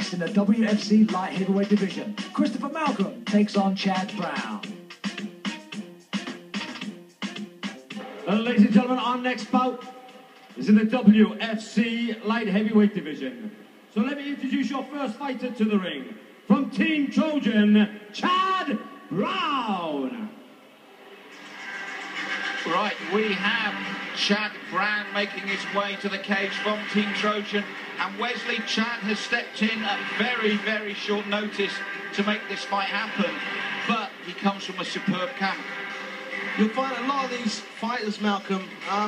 next in the WFC light heavyweight division. Christopher Malcolm takes on Chad Brown. Ladies and gentlemen, our next bout is in the WFC light heavyweight division. So let me introduce your first fighter to the ring. From Team Trojan, Chad Brown. Right, we have Chad Brown making his way to the cage from Team Trojan, and Wesley Chad has stepped in at very, very short notice to make this fight happen, but he comes from a superb camp. You'll find a lot of these fighters, Malcolm,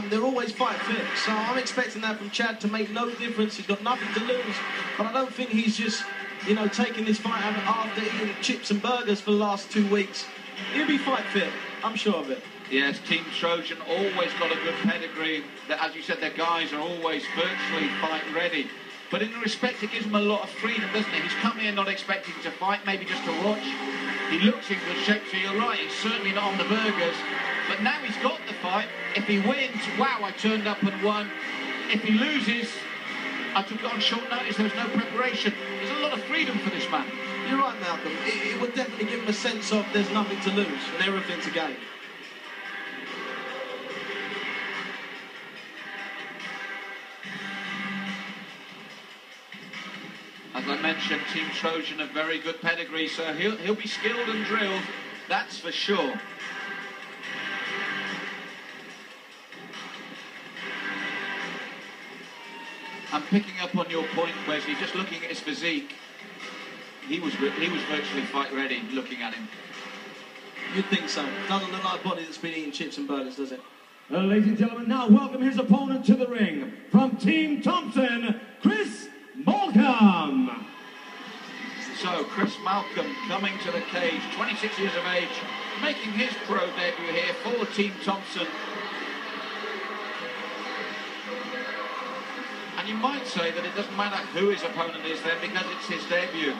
they're always fight fit, so I'm expecting that from Chad to make no difference. He's got nothing to lose, but I don't think he's just, you know, taking this fight after eating chips and burgers for the last 2 weeks. He'll be fight fit, I'm sure of it. Yes, Team Trojan always got a good pedigree. As you said, their guys are always virtually fight ready. But in the respect, it gives him a lot of freedom, doesn't it? He's come here not expecting to fight, maybe just to watch. He looks in good shape, so you're right, he's certainly not on the burgers. But now he's got the fight. If he wins, wow, I turned up and won. If he loses, I took it on short notice, there was no preparation. There's a lot of freedom for this man. You're right, Malcolm. It would definitely give him a sense of there's nothing to lose and everything to gain. As I mentioned, Team Trojan a very good pedigree, so he'll be skilled and drilled, that's for sure. I'm picking up on your point, Wesley, just looking at his physique. He was virtually fight ready, looking at him. You'd think so. Doesn't look like a body that's been eating chips and burgers, does it? Ladies and gentlemen, now welcome his opponent to the ring. From Team Thompson, Chris Malcolm. So, Chris Malcolm coming to the cage, 26 years of age, making his pro debut here for Team Thompson. And you might say that it doesn't matter who his opponent is then because it's his debut.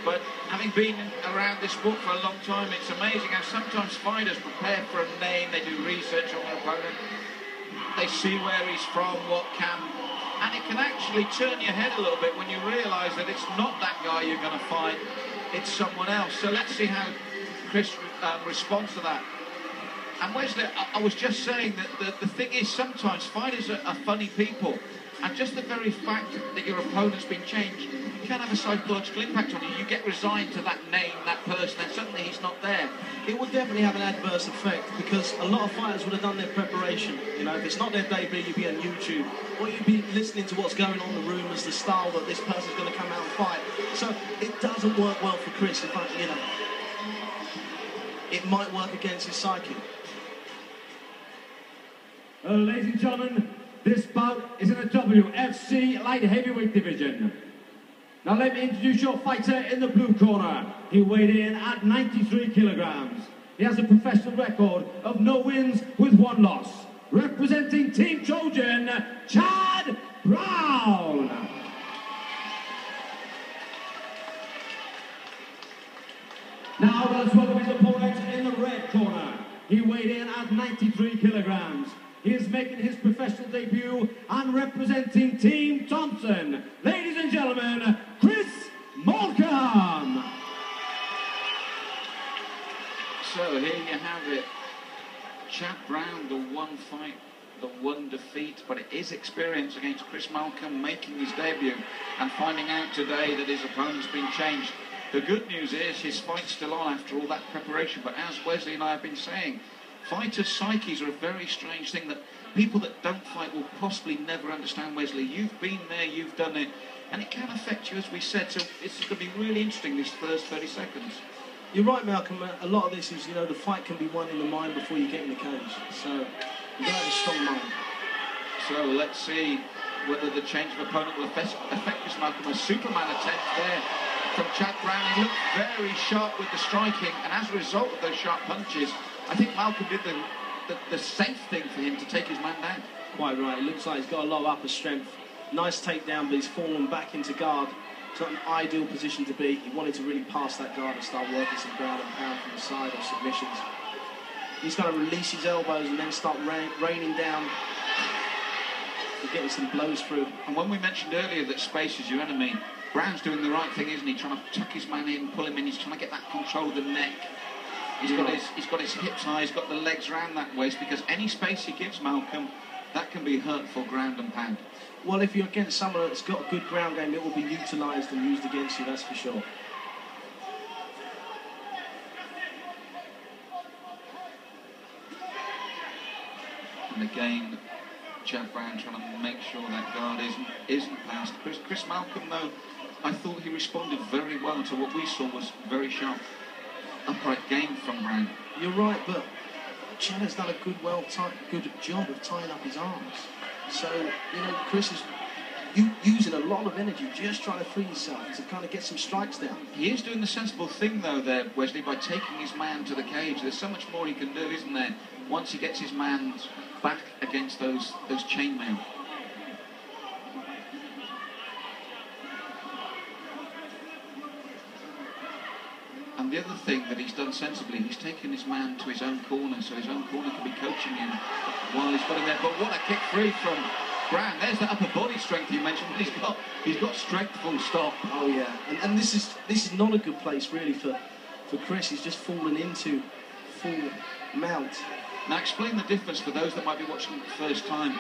But having been around this sport for a long time, it's amazing how sometimes fighters prepare for a name, they do research on their opponent, they see where he's from, what camp, and it can actually turn your head a little bit when you realise that it's not that guy you're going to fight, it's someone else. So let's see how Chris responds to that. And Wesley, I was just saying that the thing is sometimes fighters are funny people, and just the very fact that your opponent's been changed can have a psychological impact on you. You get resigned to that name, that person, and suddenly he's not there. It would definitely have an adverse effect because a lot of fighters would have done their preparation. You know, if it's not their debut, you'd be on YouTube, or you'd be listening to what's going on, the rumours, the style that this person's going to come out and fight. So it doesn't work well for Chris. In fact, you know, it might work against his psyche. Ladies and gentlemen, this bout is in the WFC light heavyweight division. Now let me introduce your fighter in the blue corner. He weighed in at 93 kilograms. He has a professional record of no wins with 1 loss. Representing Team Trojan, Chad Brown. Now let's welcome his opponent in the red corner. He weighed in at 93 kilograms. He is making his professional debut and representing Team Thompson. Ladies and gentlemen, Chris Malcolm. So here you have it. Chad Brown, the 1 fight, the 1 defeat, but it is experience against Chris Malcolm making his debut and finding out today that his opponent's been changed. The good news is his fight's still on after all that preparation, but as Wesley and I have been saying, fighters' psyches are a very strange thing that people that don't fight will possibly never understand. Wesley, you've been there, you've done it, and it can affect you, as we said, so it's going to be really interesting, this first 30 seconds. You're right, Malcolm. A lot of this is, you know, the fight can be won in the mind before you get in the cage. So you got to have a strong mind. So let's see whether the change of opponent will affect Chris Malcolm. A Superman attempt there from Chad Brown. He looked very sharp with the striking, and as a result of those sharp punches, I think Malcolm did the safe thing for him to take his man down. Quite right. It looks like he's got a lot of upper strength. Nice takedown, but he's fallen back into guard. It's not an ideal position to be. He wanted to really pass that guard and start working some ground and pound from the side of submissions. He's going to release his elbows and then start raining down and getting some blows through. And when we mentioned earlier that space is your enemy, Brown's doing the right thing, isn't he? Trying to tuck his man in, pull him in. He's trying to get that control of the neck. He's got his hips high. He's got the legs round that waist, because any space he gives Malcolm, that can be hurtful ground and pound. Well, if you're against someone that's got a good ground game, it will be utilised and used against you, that's for sure. And again, Chad Brown trying to make sure that guard isn't passed. Chris Malcolm, though, I thought he responded very well to what we saw was very sharp upright game from Brown. You're right, but Chad has done a good job of tying up his arms. So, you know, Chris is using a lot of energy just trying to free himself to kind of get some strikes down. He is doing the sensible thing, though, there, Wesley, by taking his man to the cage. There's so much more he can do, isn't there, once he gets his man back against those chainmail. And the other thing that he's done sensibly, he's taken his man to his own corner, so his own corner can be coaching him while he's got him there. But what a kick free from Brown. There's that upper body strength you mentioned. He's got strength, full stop. Oh yeah, and this is not a good place really for Chris. He's just fallen into full mount. Now explain the difference for those that might be watching for the first time.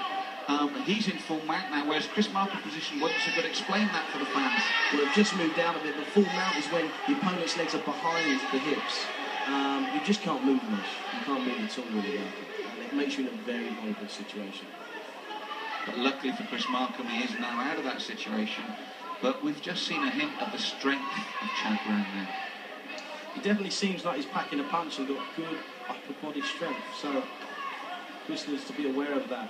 He's in full mount now, whereas Chris Malcolm's position wasn't so good. Explain that for the fans. Well, they've just moved down a bit. The full mount is when the opponent's legs are behind the hips. You just can't move much. You can't move at all really well. And it makes you in a very vulnerable situation. But luckily for Chris Malcolm, he is now out of that situation. But we've just seen a hint of the strength of Chad Brown there. He definitely seems like he's packing a punch and got good upper body strength. So Chris needs to be aware of that.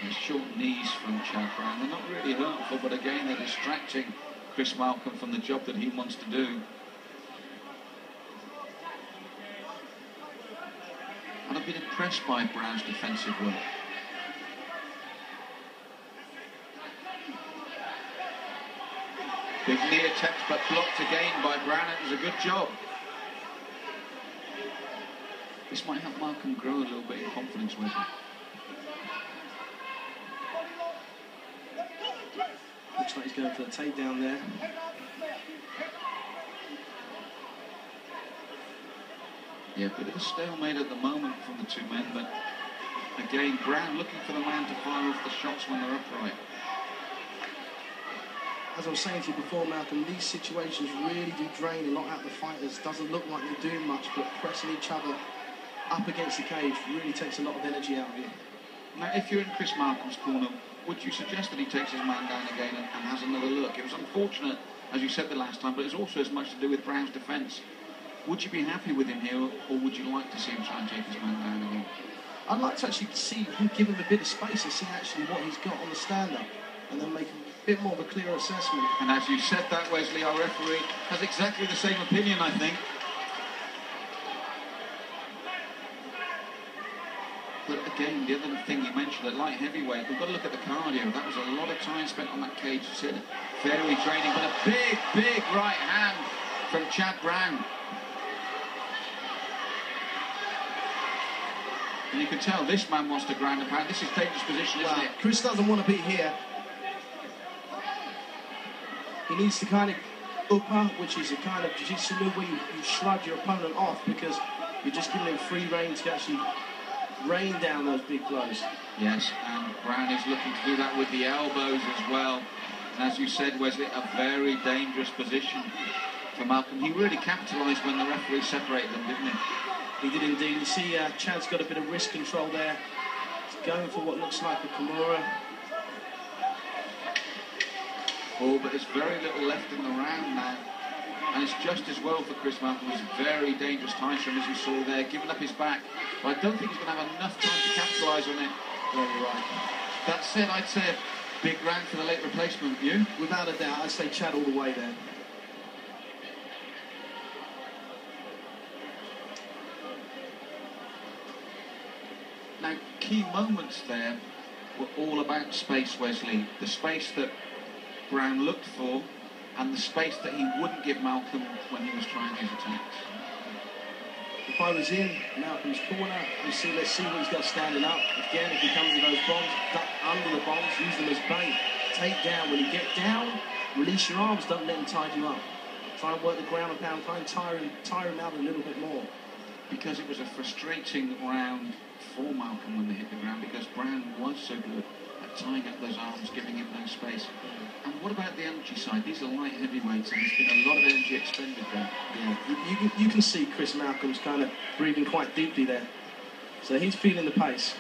The short knees from Chad Brown, they're not really hurtful, but again they're distracting Chris Malcolm from the job that he wants to do. And I've been impressed by Brown's defensive work. Big knee attempt, but blocked again by Brown. It was a good job. This might help Malcolm grow a little bit in confidence with him. Looks like he's going for the takedown there. Yeah, a bit of a stalemate at the moment from the two men, but again, Brown looking for the man to fire off the shots when they're upright. As I was saying to you before, Malcolm, these situations really do drain a lot out of the fighters. Doesn't look like they're doing much, but pressing each other up against the cage really takes a lot of energy out of you. Now, if you're in Chris Malcolm's corner, would you suggest that he takes his man down again and has another look? It was unfortunate, as you said the last time, but it's also as much to do with Brown's defence. Would you be happy with him here, or would you like to see him try and take his man down again? I'd like to actually see him give him a bit of space and see actually what he's got on the stand-up, and then make a bit more of a clear assessment. And as you said that, Wesley, our referee has exactly the same opinion, I think. But again, the other thing you mentioned, at light heavyweight, we've got to look at the cardio. That was a lot of time spent on that cage. Very draining, but a big, big right hand from Chad Brown. And you can tell this man wants to ground and pound. This is a dangerous position, isn't it? Chris doesn't want to be here. He needs to kind of upper, which is a kind of jiu-jitsu move where you shrug your opponent off, because you're just giving him free rein to actually rain down those big blows. Yes, and Brown is looking to do that with the elbows as well. And as you said, Wesley, a very dangerous position for Malcolm. He really capitalised when the referee separated them, didn't he? He did indeed. You see Chad's got a bit of wrist control there. He's going for what looks like a Kimura. Oh, but there's very little left in the round now. And it's just as well for Chris Malcolm. It's very dangerous time for him, as you saw there, giving up his back. But I don't think he's going to have enough time to capitalise on it. Yeah, you're right. That said, I'd say a big round for the late replacement. You? Without a doubt, I'd say Chad all the way there. Now, key moments there were all about space, Wesley. The space that Brown looked for, and the space that he wouldn't give Malcolm when he was trying his attacks. if I was in Malcolm's corner, let's see what he's got standing up. Again, if he comes with those bombs, duck under the bombs, use them as bait. Take down. When you get down, release your arms, don't let him tie you up. Try and work the ground and pound, try and tire him out a little bit more. Because it was a frustrating round for Malcolm when they hit the ground, because Brown was so good at tying up those arms, giving him no space. And what about the energy side? These are light heavyweights, and there's been a lot of energy expended there. Yeah, you can see Chris Malcolm's kind of breathing quite deeply there. So he's feeling the pace.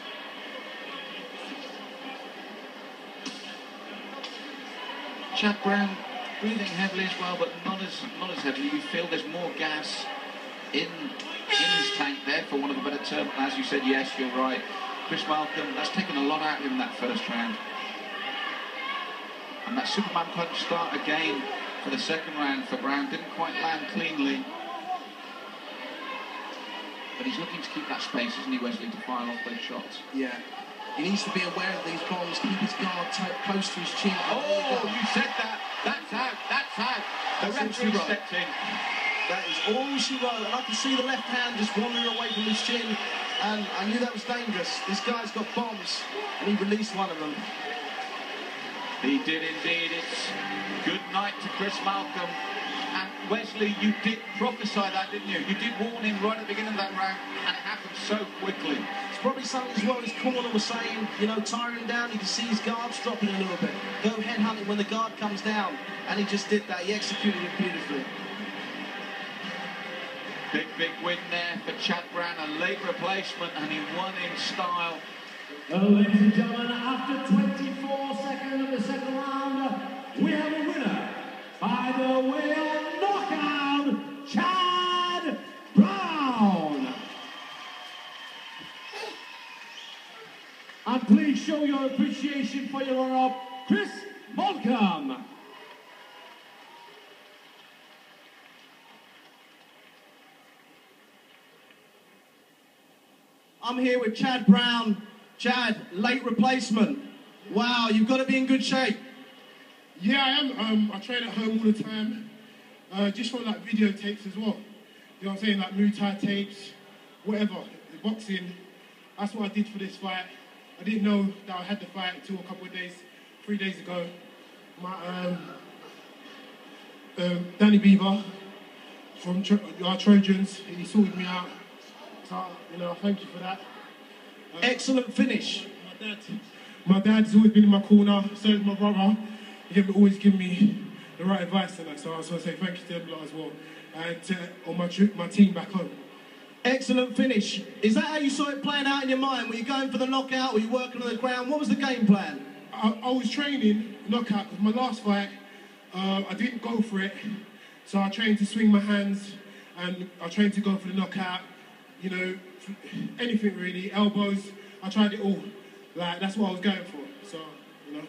Chad Brown breathing heavily as well, but not as heavily. You feel there's more gas in his tank there, for one of a better term. As you said, yes, you're right. Chris Malcolm, that's taken a lot out of him that first round. And that Superman punch start again for the second round for Brown. Didn't quite land cleanly. But he's looking to keep that space, isn't he, Wesley, to fire off those shots? Yeah. He needs to be aware of these bombs, keep his guard close to his chin. Oh, you said that. That's out. That's out. The referee stepped in. That is all she wrote. And I can see the left hand just wandering away from his chin. And I knew that was dangerous. This guy's got bombs. And he released one of them. He did indeed. It's good night to Chris Malcolm. And Wesley, you did prophesy that, didn't you? You did warn him right at the beginning of that round, and it happened so quickly. It's probably something as well his corner was saying, you know, tiring him down. You can see his guards dropping a little bit. Go head hunting when the guard comes down. And he just did that. He executed it beautifully. Big win there for Chad Brown, a late replacement, and he won in style. Well, ladies and gentlemen, after 24 seconds of the second round, we have a winner by the way of knockout, Chad Brown. And please show your appreciation for your runner-up, Chris Malcolm. I'm here with Chad Brown. Chad, late replacement. Wow, you've got to be in good shape. Yeah, I am. I train at home all the time, just from like videotapes as well. You know what I'm saying, like Muay Thai tapes, whatever, boxing. That's what I did for this fight. I didn't know that I had the fight until a couple of days, 3 days ago. My Danny Beaver from our Trojans, he sorted me out. So, you know, thank you for that. Excellent finish. My dad's always been in my corner, so is my brother. He always give me the right advice and that, so I just want to say thank you to them lot as well, and to all my team back home. Excellent finish. Is that how you saw it playing out in your mind? Were you going for the knockout? Were you working on the ground? What was the game plan? I was training knockout because my last fight, I didn't go for it, so I trained to swing my hands, and I trained to go for the knockout. You know, anything really, elbows. I tried it all. Like, that's what I was going for. So, you know,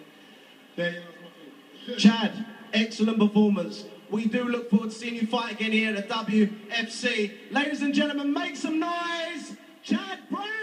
there you go. Chad, excellent performance. We do look forward to seeing you fight again here at the WFC. Ladies and gentlemen, make some noise. Chad Brown!